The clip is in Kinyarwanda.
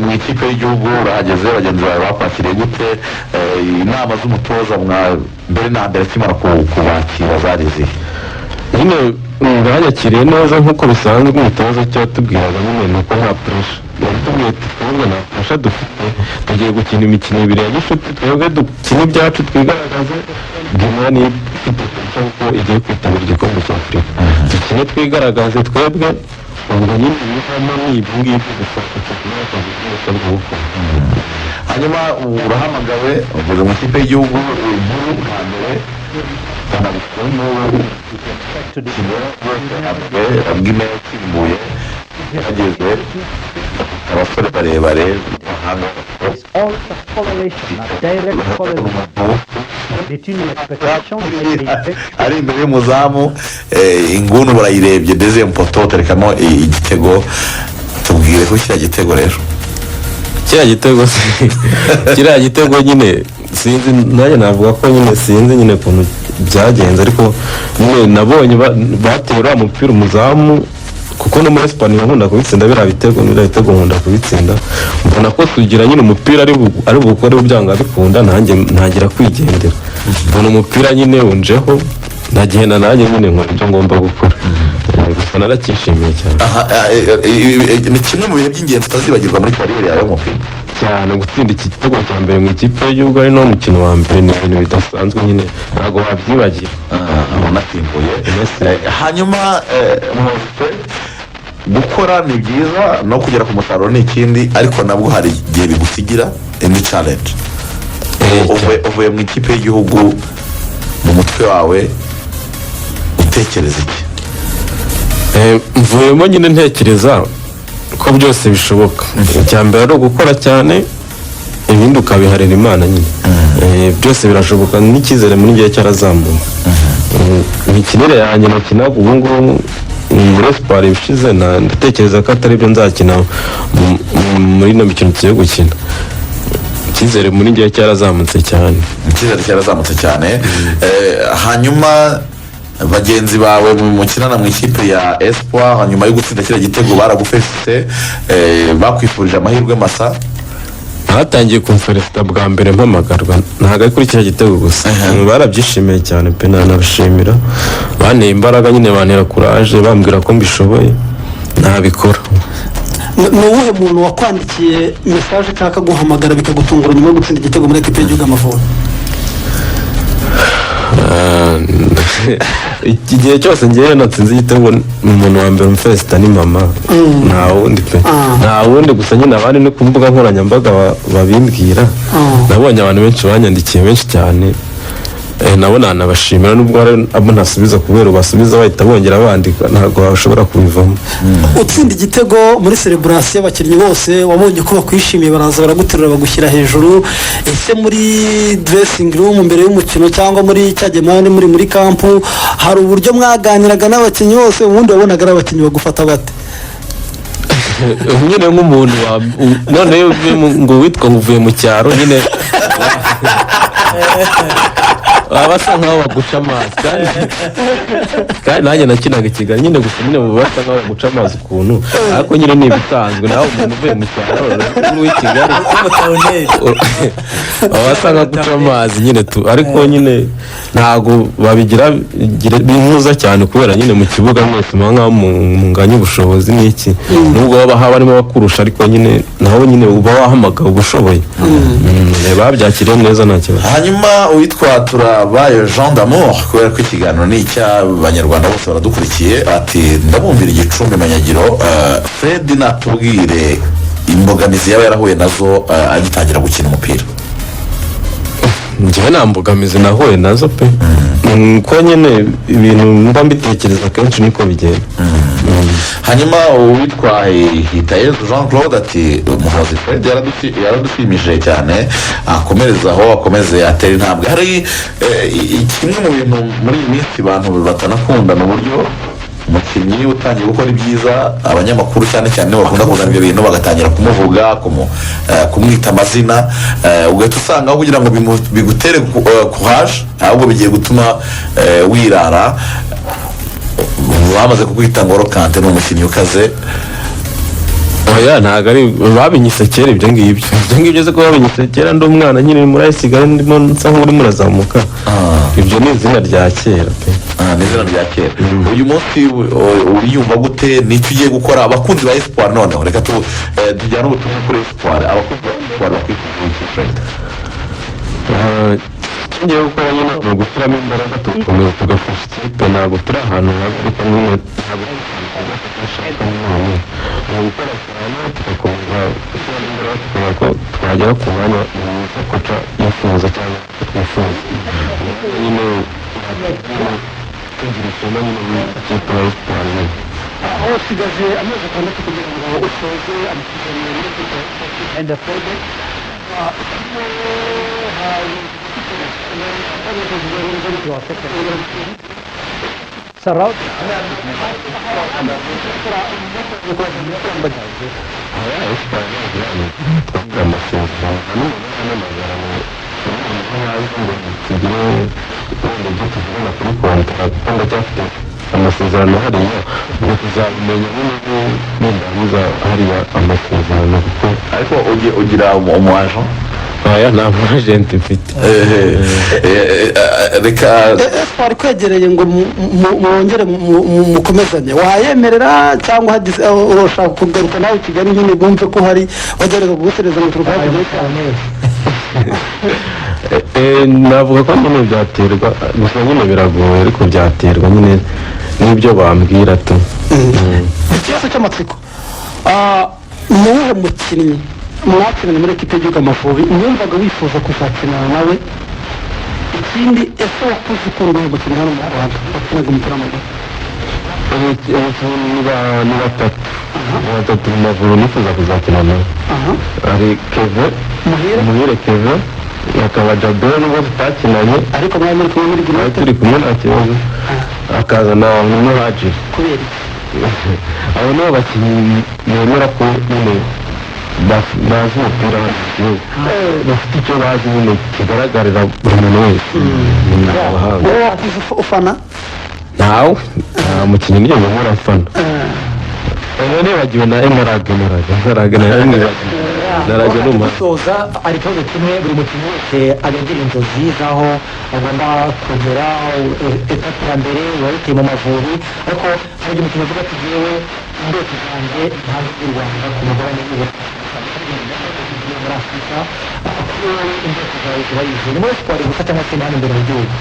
mu ikipe y'igihugu urahageze bagenzi bawe bakwakiriye gute inama z'umutoza mbere na mbere kimara kubakira zari zihe nyine banyakiriye neza nk'uko bisanzwe umutoza icyo yatubwiraga nyine ni uko nta puresha yatubwiye ati twebwe nta puresha dufite tugiye gukina imikino ibiri ya gishuti twebwe dukina ibyacu twigaragaze Guinea ni ifite puresha kuko igiye kwitabira igikombe cya Afurika dukine twigaragaze twebwe ubwo nyine ibivamo ni ibyo ngibyo dufasha kugira akazi kose bwo gukora hanyuma urahamagawe ugeze mu ikipe y'igihugu inkuru nka mbere Guinea kimbuye yageze abasore barebare ari imbere y'umuzamu ingunu barayirebye deuxième poto terekamo igitego tubwire ko kiriya gitego rero kiriya gitego nyine sinzi nanjye navuga ko nyine sinzi nyine ukuntu byagenze ariko nyine nabonye bateye uriya mupira umuzamu kuko no muri Espanye nkunda kubitsinda biriya bitego nkunda kubitsinda mbona ko tugira nyine umupira ari bukore byanga bikunda nanjye ntagira kwigendera mbona umupira nyine unjeho nagenda nanjye nyine nkora ibyo ngomba gukora gusa narakishimiye cyane ni kimwe mu bihe by'ingenzi utazibagirwa muri kariyeri yawe y'umupira cyane gutsinda iki gitego cya mbere mu ikipe y'igihugu ari no mukino wa mbere ni ibintu bidasanzwe nyine ntabwo wabyibagira unasimbuye hanyuma gukora ni byiza no kugera ku musaruro ni ikindi ariko nabwo hari igihe bigusigira indi challenge uvuye mu ikipe y'igihugu mu mutwe wawe utekereza iki mvuyemo nyine ntekereza ko byose bishoboka icya mbere ari ugukora cyane ibindi ukabiharira Imana nyine byose birashoboka n'icyizere muri gihe cyarazamuye imikinire yanjye nakina ubu ngubu muri siporo ibishize ndatekereza ko atari byo nzakina muri ino mikino tugiye gukina icyizere muri gihe cyarazamutse cyane hanyuma bagenzi bawe mukinana mu ikipe ya Espoir hanyuma yo gutsinda kiriya gitego baragufesite bakwifurije amahirwe masa hatangiye kumferesita bwa mbere mpamagarwa ntabwo ari kuri kiriya gitego gusa barabyishimiye cyane pe nanabishimira banteye imbaraga nyine bantera kuraje bambwira ko mbishoboye ntabikora ni uwuhe muntu wakwandikiye mesaje cyangwa akaguhamagara bikagutungura nyuma yo gutsinda igitego muri ekipe y'igihugu Amavubi iki gihe cyose ngewe natsinze igitego umuntu wa mbere umufesita ni mama nta wundi pe nta wundi gusa nyine abandi no ku mbuga nkoranyambaga babimbwira nabonye abantu benshi banyandikiye benshi cyane nabo nanabashimira nubwo abo ntasubiza kubera basubiza bahita bongera bandika ntabwo bashobora kubivamo utsinda igitego muri celebration abakinnyi bose wabonye ko bakwishimiye baraza baraguterura bagushyira hejuru ese muri dressing room mbere y'umukino cyangwa muri cyagemane muri kampu hari uburyo mwaganiraga n'abakinnyi bose ubundi wabonaga ari abakinnyi bagufata bate nyine nk'umuntu none ngo witwa uvuye mu cyaro nyine basa nkaho baguca amazi kandi nanjye nakinaga Kigali nyine gusa nyine basa nkaho baguca amazi ukuntu ariko nyine ni ibisanzwe nawe umuntu uvuye mu cyaro w'i Kigali basa nkaho guca amazi nyine ariko nyine ntabwo babigira bihuza cyane kubera nyine mu kibuga mwese muba nkaho munganya ubushobozi n'iki nubwo baba barimo bakurusha ariko nyine nawe nyine uba wahamagawe ubushoboye babyakiriye neza nta kibazo hanyuma uwitwa Turabaye Jean d'Amour kubera ko ikiganiro ni icy'abanyarwanda bose baradukurikiye ati ndabumvira Igicumbi Manyagiro Fred natubwire imbogamizi yaba yarahuye nazo agitangira gukina umupira njyewe nta mbogamizi nahuye nazo pe ko nyine ibintu mba mbitekereza kenshi niko bigenda hanyuma uwitwa Hitayezu Jean Claude ati umuhozi Fred yaradushimishije cyane akomereza aho akomeze atera intambwe hari kimwe mu bintu muri iyi minsi abantu batanakunda mu buryo umukinnyi utangiye gukora ibyiza abanyamakuru cyane cyane bakunda kuzana ibyo bintu bagatangira kumuvuga kumwita amazina ugahita usanga aho kugira ngo bigutere courage ahubwo bigiye gutuma wirara bamaze kukwita ngo Kante ni umukinnyi ukaze oya ntabwo ari babinyise kera ibyo ngibyo se ko babinyise kera ndi umwana nyine muri ayisigaye ndimo nsa nk'urimo urazamuka ibyo ni izina rya kera pe ni izina rya kera uyu munsi uriyumva gute n'icyo ugiye gukora abakunzi ba espoir noneho reka tujyane ubutumwa kuri espoir abakunzi ba espoir bakwifuza tugiye gukora nyine ni ugushyiramo imbaraga tugakomeza tugafasha ikipe ntabwo turi ahantu habi ariko nyine ntabwo dushaka n'umuntu ni ugukora cyane tugakomeza gushyiramo imbaraga tukabona ko twagera ku mwanya mwiza koca yifuza cyangwa twifuza nyine tugira ishema nyine mu ikipe ya espoir nyine aho usigaje amezi atandatu kugira ngo usoze amasezerano y'ikipe and the project amasezerano hariya ngo tuzabimenya n'indahuza hariya amasezerano kuko ariko ugira umuaje aya nta mwajenti mfite reka twari kwegereye ngo mwongere mukomezanye wayemerera cyangwa hagize urashaka kugaruka nawe i Kigali nyine bumve ko hari wagereza kugutereza mu turuka navuga ko nyine byaterwa gusa nyine biragoye ariko byaterwa nyine n'ibyo bambwira tu ikibazo cy'amatsiko ni uwuhe mukinnyi mwakinanye muri ekipe y'igihugu Amavubi mwumvaga wifuza kuzakinana nawe ikindi ese wakuze ukunda uwo mukinnyi hano mu Rwanda wakinaga umupira w'amaguru ni batatu mu Mavubi nifuza kuzakina nawe hari Keve Muhire Keve hakaba Jabel nubwo tutakinanye ariko mwari muri kumwe muri twari turi kumwe nta kibazo akaza na Haji kubera iki abo nibo bakinnyi bemera ko nyine bazi umupira bafite icyo bazi nyine kigaragarira buri muntu wese wowe ufana ntawe nta mukinnyi niyo mpamvu afana nibagiwe na Emerage naraga gusoza ari ikibazo kimwe buri mukinnyi wese agendera inzozi z'aho agomba kugera etape ya mbere wayiteye mu Mavubi ariko hari umukinnyi avuga ati yewe indoto zanjye ntabwo z'u Rwanda ku mugabane w'uburayi muri Afurika kuko indoto zawe ziba yize ni muri siporo gusa cyangwa se n'ahandi imbere mu gihugu